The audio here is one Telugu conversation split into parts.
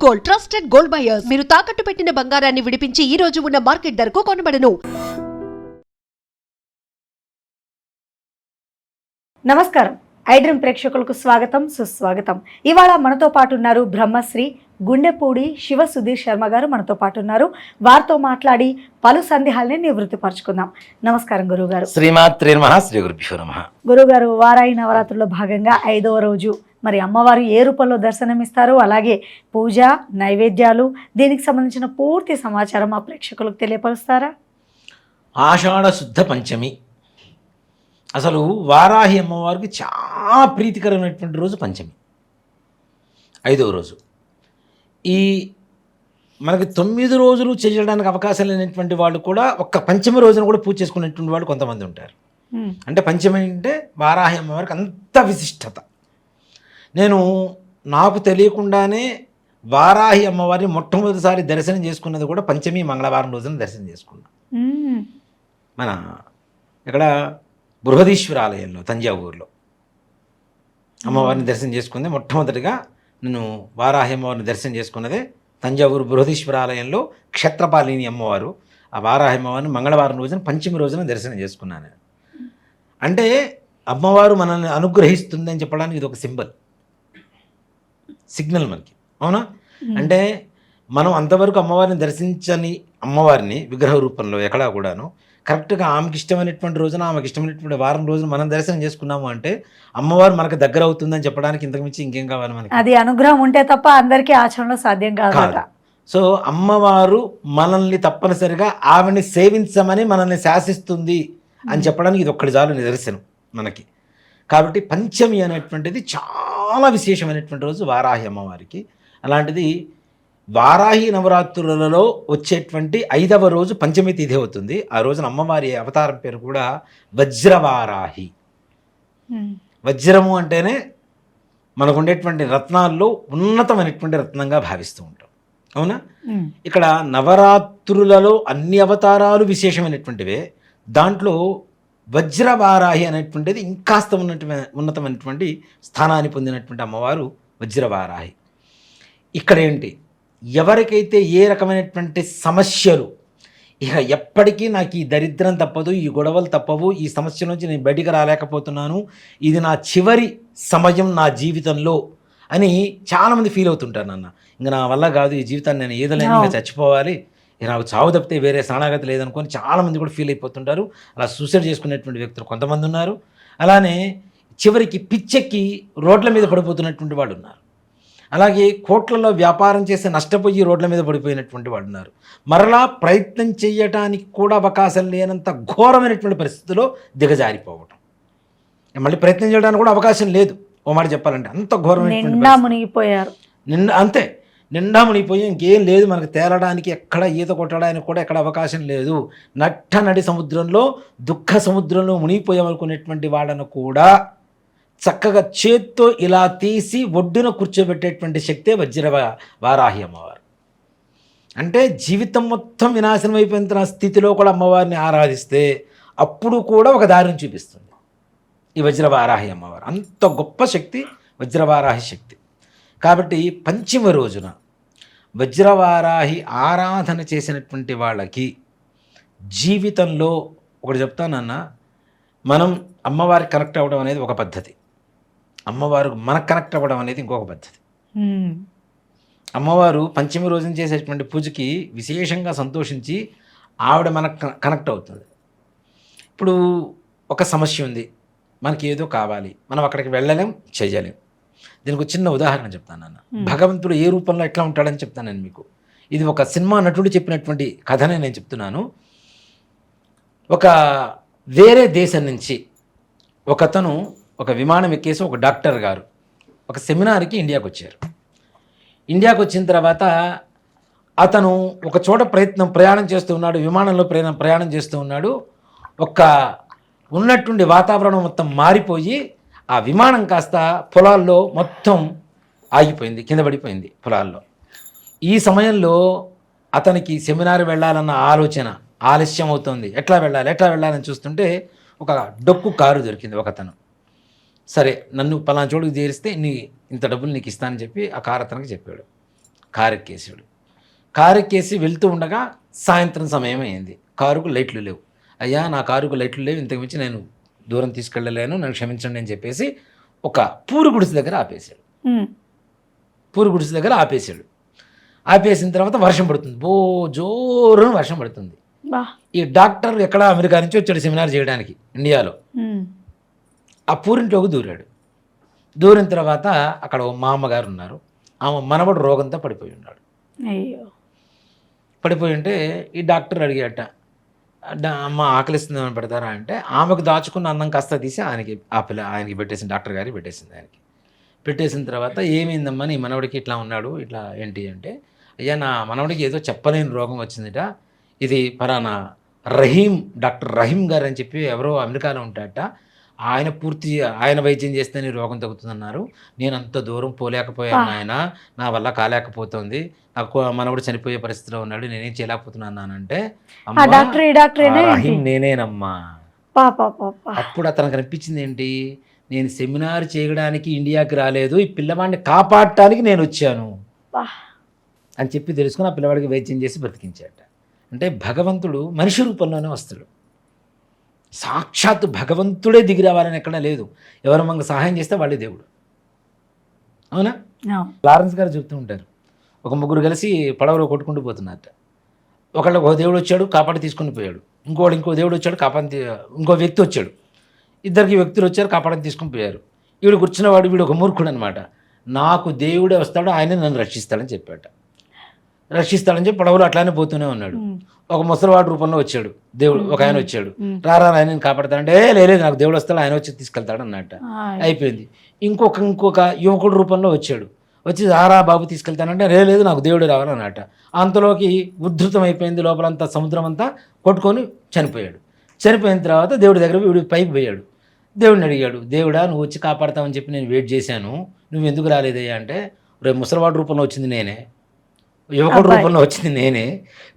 Gold, trusted gold buyers. మీరు తాకట్టు పెట్టిన బంగారాన్ని విడిపించి ఈ రోజు ఉన్న మార్కెట్ ధరకు కొనబడను. నమస్కారం. ఐడ్రీమ్ ప్రేక్షకులకు స్వాగతం, సుస్వాగతం. ఇవాళ మనతో పాటు ఉన్నారు బ్రహ్మశ్రీ గుండెపూడి శివ సుధీర్ శర్మ గారు మనతో పాటు ఉన్నారు. వారితో మాట్లాడి పలు సందేహాలని నివృత్తిపరచుకుందాం. నమస్కారం గురువుగారు. శ్రీమాత్రే నమః. శ్రీ గురుభ్యో నమః. గురువుగారు, వారాయి నవరాత్రుల్లో భాగంగా 5వ రోజు మరి అమ్మవారు ఏ రూపంలో దర్శనమిస్తారు, అలాగే పూజ, నైవేద్యాలు, దీనికి సంబంధించిన పూర్తి సమాచారం మా ప్రేక్షకులకు తెలియపరుస్తారా? ఆషాఢ శుద్ధ పంచమి. అసలు వారాహి అమ్మవారికి చాలా ప్రీతికరమైనటువంటి రోజు పంచమి, 5వ రోజు. ఈ మనకి 9 రోజులు చేయడానికి అవకాశం లేనటువంటి వాళ్ళు కూడా ఒక్క పంచమి రోజున కూడా పూజ చేసుకునేటువంటి వాళ్ళు కొంతమంది ఉంటారు. అంటే పంచమి అంటే వారాహి అమ్మవారికి అంత విశిష్టత. నాకు తెలియకుండానే వారాహి అమ్మవారిని మొట్టమొదటిసారి దర్శనం చేసుకున్నది కూడా పంచమి మంగళవారం రోజున దర్శనం చేసుకున్నాను. మన ఇక్కడ బృహదీశ్వర ఆలయంలో, తంజావూరులో అమ్మవారిని దర్శనం చేసుకుంది. మొట్టమొదటిగా నేను వారాహి అమ్మవారిని దర్శనం చేసుకున్నదే తంజావూరు బృహదీశ్వర ఆలయంలో. క్షేత్రపాలిని అమ్మవారు, ఆ వారాహి అమ్మవారిని మంగళవారం రోజున పంచమి రోజున దర్శనం చేసుకున్నాను. అంటే అమ్మవారు మనల్ని అనుగ్రహిస్తుందని చెప్పడానికి ఇది ఒక సిగ్నల్ మనకి, అవునా? అంటే మనం అంతవరకు అమ్మవారిని దర్శించని అమ్మవారిని విగ్రహ రూపంలో ఎక్కడా కూడాను కరెక్ట్గా ఆమెకి ఇష్టమైనటువంటి రోజున, ఆమెకి ఇష్టమైనటువంటి వారం రోజున మనం దర్శనం చేసుకున్నాము అంటే అమ్మవారు మనకు దగ్గర అవుతుందని చెప్పడానికి ఇంతకుమించి ఇంకేం కావాలి మనకి? అది అనుగ్రహం ఉంటే తప్ప అందరికీ ఆచరణలో సాధ్యం కాదు. సో అమ్మవారు మనల్ని తప్పనిసరిగా ఆవిడని సేవించమని మనల్ని శాసిస్తుంది అని చెప్పడానికి ఇది ఒక్కటి చాలు నిదర్శనం మనకి. కాబట్టి పంచమి అనేటువంటిది చాలా విశేషమైనటువంటి రోజు వారాహి అమ్మవారికి. అలాంటిది వారాహి నవరాత్రులలో వచ్చేటువంటి 5వ రోజు పంచమి తిథి అవుతుంది. ఆ రోజున అమ్మవారి అవతారం పేరు కూడా వజ్రవారాహి. వజ్రము అంటేనే మనకు ఉండేటువంటి రత్నాల్లో ఉన్నతమైనటువంటి రత్నంగా భావిస్తూ ఉంటాం, అవునా? ఇక్కడ నవరాత్రులలో అన్ని అవతారాలు విశేషమైనటువంటివే. దాంట్లో వజ్రవారాహి అనేటువంటిది ఇంకాస్త ఉన్నతమైనటువంటి స్థానాన్ని పొందినటువంటి అమ్మవారు వజ్రవారాహి. ఇక్కడ ఏంటి, ఎవరికైతే ఏ రకమైనటువంటి సమస్యలు, ఇక ఎప్పటికీ నాకు ఈ దరిద్రం తప్పదు, ఈ గొడవలు తప్పవు, ఈ సమస్య నుంచి నేను బయటికి రాలేకపోతున్నాను, ఇది నా చివరి సమయం నా జీవితంలో అని చాలామంది ఫీల్ అవుతుంటారు. ఇంకా నా వల్ల కాదు, ఈ జీవితాన్ని నేను ఏదలేని, ఇంకా చచ్చిపోవాలి, నాకు చావు తప్పితే వేరే శరణాగతి లేదనుకొని చాలామంది కూడా ఫీల్ అయిపోతుంటారు. అలా సూసైడ్ చేసుకునేటువంటి వ్యక్తులు కొంతమంది ఉన్నారు. అలానే చివరికి పిచ్చెక్కి రోడ్ల మీద పడిపోతున్నటువంటి వాళ్ళు ఉన్నారు. అలాగే కోట్లలో వ్యాపారం చేసి నష్టపోయి రోడ్ల మీద పడిపోయినటువంటి వాళ్ళు ఉన్నారు. మరలా ప్రయత్నం చేయటానికి కూడా అవకాశం లేనంత ఘోరమైనటువంటి పరిస్థితిలో దిగజారిపోవటం, మళ్ళీ ప్రయత్నం చేయడానికి కూడా అవకాశం లేదు. ఓ మాట చెప్పాలంటే అంత ఘోరమైనటువంటి మునిగిపోయారు. అంతే, నిండా మునిగిపోయి ఇంకేం లేదు, మనకు తేలడానికి ఎక్కడ ఈత కొట్టడానికి కూడా ఎక్కడ అవకాశం లేదు. నడి సముద్రంలో, దుఃఖ సముద్రంలో మునిగిపోయామనుకునేటువంటి వాళ్ళను కూడా చక్కగా చేత్తో ఇలా తీసి ఒడ్డున కూర్చోబెట్టేటువంటి శక్తే వారాహి అమ్మవారు. అంటే జీవితం మొత్తం వినాశనం అయిపోయిన స్థితిలో కూడా అమ్మవారిని ఆరాధిస్తే అప్పుడు కూడా ఒక దారిని చూపిస్తుంది ఈ వజ్రవారాహి అమ్మవారు. అంత గొప్ప శక్తి వజ్రవారాహి శక్తి. కాబట్టి పంచమ రోజున వజ్రవారాహి ఆరాధన చేసినటువంటి వాళ్ళకి జీవితంలో ఒకటి చెప్తానన్న, మనం అమ్మవారికి కనెక్ట్ అవ్వడం అనేది ఒక పద్ధతి, అమ్మవారు మనకు కనెక్ట్ అవ్వడం అనేది ఇంకొక పద్ధతి. అమ్మవారు పంచమి రోజున చేసేటువంటి పూజకి విశేషంగా సంతోషించి ఆవిడ మనకు కనెక్ట్ అవుతుంది. ఇప్పుడు ఒక సమస్య ఉంది, మనకి ఏదో కావాలి, మనం అక్కడికి వెళ్ళలేం, చేయలేం. దీనికి ఒక చిన్న ఉదాహరణ చెప్తాను అన్న. భగవంతుడు ఏ రూపంలో ఎట్లా ఉంటాడని చెప్తాను నేను మీకు. ఇది ఒక సినిమా నటుడు చెప్పినటువంటి కథనే నేను చెప్తున్నాను. ఒక వేరే దేశం నుంచి ఒకతను ఒక విమానం ఎక్కేసి, ఒక డాక్టర్ గారు ఒక సెమినార్కి ఇండియాకి వచ్చారు. ఇండియాకి వచ్చిన తర్వాత అతను ఒక చోట ప్రయాణం చేస్తూ ఉన్నాడు, విమానంలో ప్రయాణం చేస్తూ ఉన్నాడు. ఉన్నటువంటి వాతావరణం మొత్తం మారిపోయి ఆ విమానం కాస్త పొలాల్లో మొత్తం ఆగిపోయింది, కింద పడిపోయింది పొలాల్లో. ఈ సమయంలో అతనికి సెమినార్ వెళ్ళాలన్న ఆలోచన ఆలస్యం అవుతుంది. ఎట్లా వెళ్ళాలని చూస్తుంటే ఒక డొక్కు కారు దొరికింది ఒకతను. సరే, నన్ను పలానా చోటుకు చేరిస్తే ఇంత డబ్బులు నీకు ఇస్తానని చెప్పి ఆ కారు అతనికి చెప్పాడు. కారు ఎక్కేసి వెళ్తూ ఉండగా సాయంత్రం సమయం అయింది. కారుకు లైట్లు లేవు. అయ్యా నా కారుకు లైట్లు లేవు, ఇంతకు మించి నేను దూరం తీసుకెళ్ళలేను, నన్ను క్షమించండి అని చెప్పేసి ఒక పూరు గుడిసె దగ్గర ఆపేశాడు. ఆపేసిన తర్వాత వర్షం పడుతుంది, జోరున వర్షం పడుతుంది. ఈ డాక్టర్ ఎక్కడ అమెరికా నుంచి వచ్చాడు సెమినార్ చేయడానికి ఇండియాలో. ఆ పూరింట్లోకి దూరిన తర్వాత అక్కడ మా అమ్మగారు ఉన్నారు. ఆమె మనవడు రోగంతో పడిపోయి ఉన్నాడు. పడిపోయి ఉంటే ఈ డాక్టర్ అడిగాట, అమ్మ ఆకలిస్తుందని పెడతారా అంటే ఆమెకు దాచుకున్న అన్నం కాస్త తీసి ఆయనకి పెట్టేసింది, డాక్టర్ గారికి పెట్టేసింది. ఆయనకి పెట్టేసిన తర్వాత ఏమైందమ్మా నీ మనవడికి ఇట్లా ఉన్నాడు, ఇట్లా ఏంటి అంటే, అయ్యా నా మనవడికి ఏదో చెప్పలేని రోగం వచ్చిందిట, ఇది పలానా డాక్టర్ రహీం గారు అని చెప్పి ఎవరో అమెరికాలో ఉంటాడట, ఆయన వైద్యం చేస్తే నీ రోగం తగ్గుతుందన్నారు. నేను అంత దూరం పోలేకపోయాను ఆయన, నా వల్ల కాలేకపోతుంది, నాకు మనవడు చనిపోయే పరిస్థితిలో ఉన్నాడు, నేనేం చేయలేకపోతున్నానంటే రహీం నేనేనమ్మా. అప్పుడు అతనికి అనిపించింది ఏంటి, నేను సెమినార్ చేయడానికి ఇండియాకి రాలేదు, ఈ పిల్లవాడిని కాపాడటానికి నేను వచ్చాను అని చెప్పి తెలుసుకుని ఆ పిల్లవాడికి వైద్యం చేసి బ్రతికించాట. అంటే భగవంతుడు మనిషి రూపంలోనే వస్తాడు. సాక్షాత్తు భగవంతుడే దిగి రావాలని ఎక్కడా లేదు. ఎవరు మనకు సహాయం చేస్తే వాళ్ళే దేవుడు. అవునా? లారెన్స్ గారు చెప్తూ ఉంటారు, ఒక ముగ్గురు కలిసి పడవలో కొట్టుకుంటూ పోతున్నారట. ఒకళ్ళకి ఒక దేవుడు వచ్చాడు, కాపాడి తీసుకుని పోయాడు. ఇంకో దేవుడు వచ్చాడు, ఇంకో వ్యక్తి వచ్చాడు. ఇద్దరికి వ్యక్తులు వచ్చారు, కాపాడని తీసుకుని పోయారు. వీడు కూర్చున్నవాడు, వీడు ఒక మూర్ఖుడు అనమాట. నాకు దేవుడే వస్తాడు, ఆయనే నన్ను రక్షిస్తాడని చెప్పాట. రక్షిస్తాడని చెప్పి పడవలు అట్లానే పోతూనే ఉన్నాడు. ఒక ముసలివాడు రూపంలో వచ్చాడు దేవుడు, ఒక ఆయన వచ్చాడు, రారా ఆయన కాపాడతాడంటే లేదు నాకు దేవుడు వస్తాడు, ఆయన వచ్చి తీసుకెళ్తాడు అన్నట్ట. అయిపోయింది. ఇంకొక యువకుడు రూపంలో వచ్చి రారా బాబు తీసుకెళ్తానంటే లేదు నాకు దేవుడు రావాలన్నట్ట. అంతలోకి ఉద్ధృతం అయిపోయింది, లోపలంతా సముద్రం అంతా కొట్టుకొని చనిపోయాడు. చనిపోయిన తర్వాత దేవుడి దగ్గర వీడు పైకి పోయాడు. దేవుడిని అడిగాడు, దేవుడా నువ్వు వచ్చి కాపాడతావని చెప్పి నేను వెయిట్ చేశాను, నువ్వు ఎందుకు రాలేదయ్యా అంటే, రేపు ముసలివాడు రూపంలో వచ్చింది నేనే, యువకుడు రూపంలో వచ్చింది నేనే,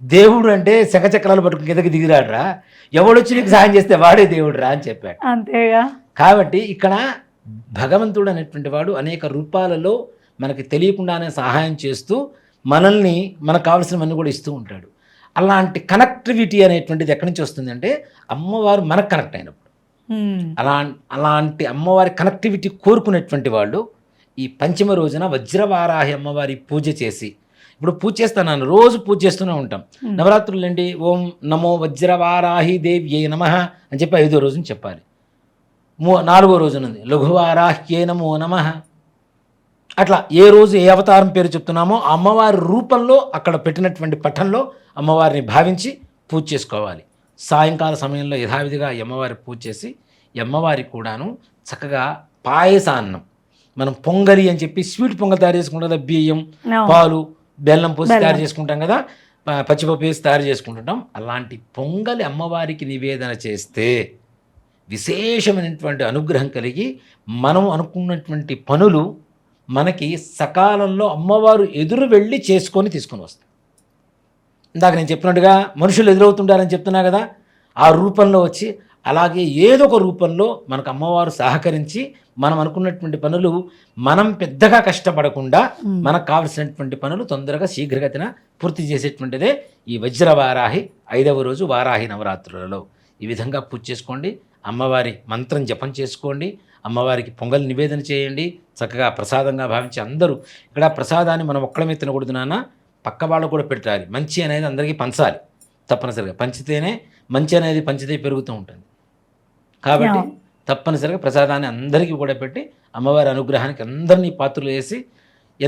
దేవుడు అంటే శకచక్రాలు పట్టుకుని కిందకి దిగిరాడరా, ఎవడొచ్చి నీకు సహాయం చేస్తే వాడే దేవుడు రా అని చెప్పాడు. అంతేగా. కాబట్టి ఇక్కడ భగవంతుడు అనేటువంటి వాడు అనేక రూపాలలో మనకి తెలియకుండానే సహాయం చేస్తూ మనల్ని మనకు కావాల్సినవన్నీ కూడా ఇస్తూ ఉంటాడు. అలాంటి కనెక్టివిటీ అనేటువంటిది ఎక్కడి నుంచి వస్తుంది అంటే అమ్మవారు మనకు కనెక్ట్ అయినప్పుడు. అలాంటి అమ్మవారి కనెక్టివిటీ కోరుకునేటువంటి వాళ్ళు ఈ పంచమ రోజున వజ్రవారాహి అమ్మవారి పూజ చేసి, ఇప్పుడు పూజ చేస్తాను, రోజు పూజ చేస్తూనే ఉంటాం. నవరాత్రులు ఏంటి, ఓం నమో వజ్రవారాహి దేవ్యే నమః అని చెప్పి 5వ రోజున చెప్పాలి. 4వ రోజున లఘువారాహ్యే నమో నమః. అట్లా ఏ రోజు ఏ అవతారం పేరు చెప్తున్నామో అమ్మవారి రూపంలో అక్కడ పెట్టినటువంటి పఠంలో అమ్మవారిని భావించి పూజ చేసుకోవాలి. సాయంకాల సమయంలో యథావిధిగా అమ్మవారి పూజ చేసి, అమ్మవారికి కూడాను చక్కగా పాయసాన్నం, మనం పొంగలి అని చెప్పి స్వీట్ పొంగల్ తయారు చేసుకుంటాం కదా, బియ్యం పాలు బెల్లం పోసి తయారు చేసుకుంటాం కదా, పచ్చిపప్పు వేసి తయారు చేసుకుంటుంటాం. అలాంటి పొంగలి అమ్మవారికి నివేదన చేస్తే విశేషమైనటువంటి అనుగ్రహం కలిగి మనం అనుకున్నటువంటి పనులు మనకి సకాలంలో అమ్మవారు ఎదురు వెళ్ళి చేసుకొని తీసుకొని వస్తాం. ఇందాక నేను చెప్పినట్టుగా మనుషులు ఎదురవుతుంటారని చెప్తున్నా కదా, ఆ రూపంలో వచ్చి అలాగే ఏదో ఒక రూపంలో మనకు అమ్మవారు సహకరించి మనం అనుకున్నటువంటి పనులు మనం పెద్దగా కష్టపడకుండా మనకు కావలసినటువంటి పనులు తొందరగా శీఘ్రగతిన పూర్తి చేసేటువంటిదే ఈ వజ్రవారాహి 5వ రోజు వారాహి నవరాత్రులలో. ఈ విధంగా పూజ చేసుకోండి, అమ్మవారి మంత్రం జపం చేసుకోండి, అమ్మవారికి పొంగల్ నివేదన చేయండి, చక్కగా ప్రసాదంగా భావించి అందరూ ఇక్కడ ప్రసాదాన్ని మనం ఒక్కడమే తినకూడదు నాన్న, పక్క వాళ్ళు కూడా పెట్టాలి. మంచి అనేది అందరికీ పంచాలి, తప్పనిసరిగా పంచితేనే మంచి అనేది పంచితే పెరుగుతూ ఉంటుంది. కాబట్టి తప్పనిసరిగా ప్రసాదాన్ని అందరికీ కూడా పెట్టి అమ్మవారి అనుగ్రహానికి అందరినీ పాత్రలు వేసి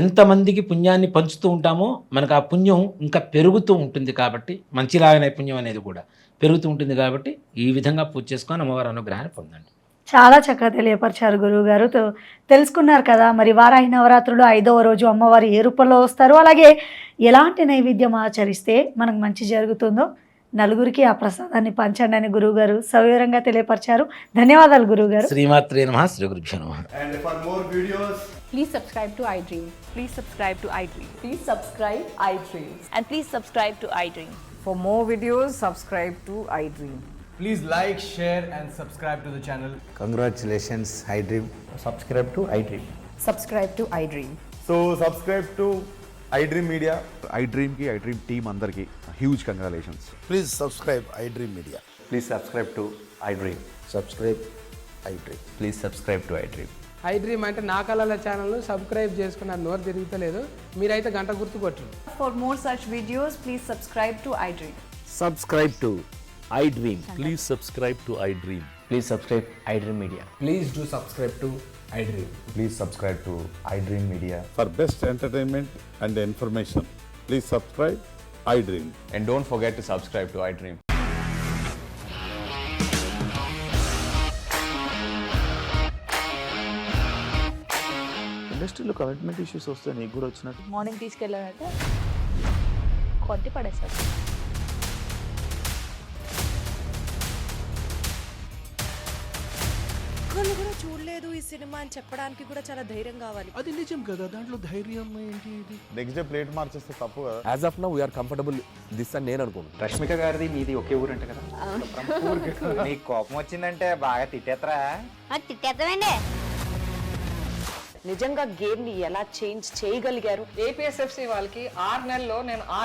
ఎంతమందికి పుణ్యాన్ని పంచుతూ ఉంటామో మనకు ఆ పుణ్యం ఇంకా పెరుగుతూ ఉంటుంది. కాబట్టి మంచిలాగా నైపుణ్యం అనేది కూడా పెరుగుతూ ఉంటుంది. కాబట్టి ఈ విధంగా పూజ చేసుకొని అమ్మవారి అనుగ్రహాన్ని పొందండి. చాలా చక్కగా తెలియపరిచారు గురువు గారు. తెలుసుకున్నారు కదా, మరి వారాహి నవరాత్రులు 5వ రోజు అమ్మవారు ఏ రూపంలో వస్తారు, అలాగే ఎలాంటి నైవేద్యం ఆచరిస్తే మనకు మంచి జరుగుతుందో నలుగురికి ఆ ప్రసాదాన్ని పంచండి అని గురువు గారు సవివరంగా తెలియపరిచారు. ధన్యవాదాలు గురువు గారు. శ్రీమాత్రే నమః, శ్రీ గురుభ్యో నమః. And for more videos, please subscribe to iDream. Please subscribe to iDream. Please subscribe iDream. And please subscribe to iDream. For more videos, subscribe to iDream. please like, share and subscribe to the channel. Congratulations, iDream. Subscribe to iDream. Subscribe to iDream. So subscribe to iDream Media. IDream team అందరికి huge congratulations. Please subscribe iDream Media. Please subscribe to iDream. Subscribe iDream. Please subscribe to iDream. iDream అంటే నా కళల ఛానల్ను సబ్స్క్రైబ్ చేసుకున్న నోరు తిరుగుతలేదు, మీరైతే గంట గుర్తు కొట్టండి. For more such videos, please subscribe to iDream. Subscribe to iDream. Please subscribe to iDream. Please subscribe iDream Media. Please do subscribe to iDream. Please subscribe to I dream media. For best entertainment and information, please subscribe iDream. And don't forget to subscribe to iDream. ఇండస్ట్రీలో కమిట్మెంట్ ఇష్యూస్ వస్తే నీకు కూడా వచ్చినట్టు. మార్నింగ్ తీసుకెళ్ళారంటే కొట్టి పడేశారు. ఒక్కళ్ళు కూడా చూడలేదు ఈ సినిమా అని చెప్పడానికి కూడా చాలా ధైర్యం కావాలి. అది నిజం కదా, దాంట్లో ధైర్యం ఏంటి? ఇది నెక్స్ట్ డే ప్లేట్ మార్చేస్తే తప్పు కదా. As of now we are comfortable this అని నేను అనుకుంటున్నాను. రష్మిక గారిది మీది ఒకే ఊరంట కదా. నీకు కోపం వచ్చిందంటే బాగా తిట్టేత్తరా? తిట్టేద్దామండి. నిజంగా గేమ్ ని ఎలా చేంజ్ చేయగలిగారు? ఏపీఎస్ఎఫ్సి వాళ్ళకి 6 నెలల్లో నేను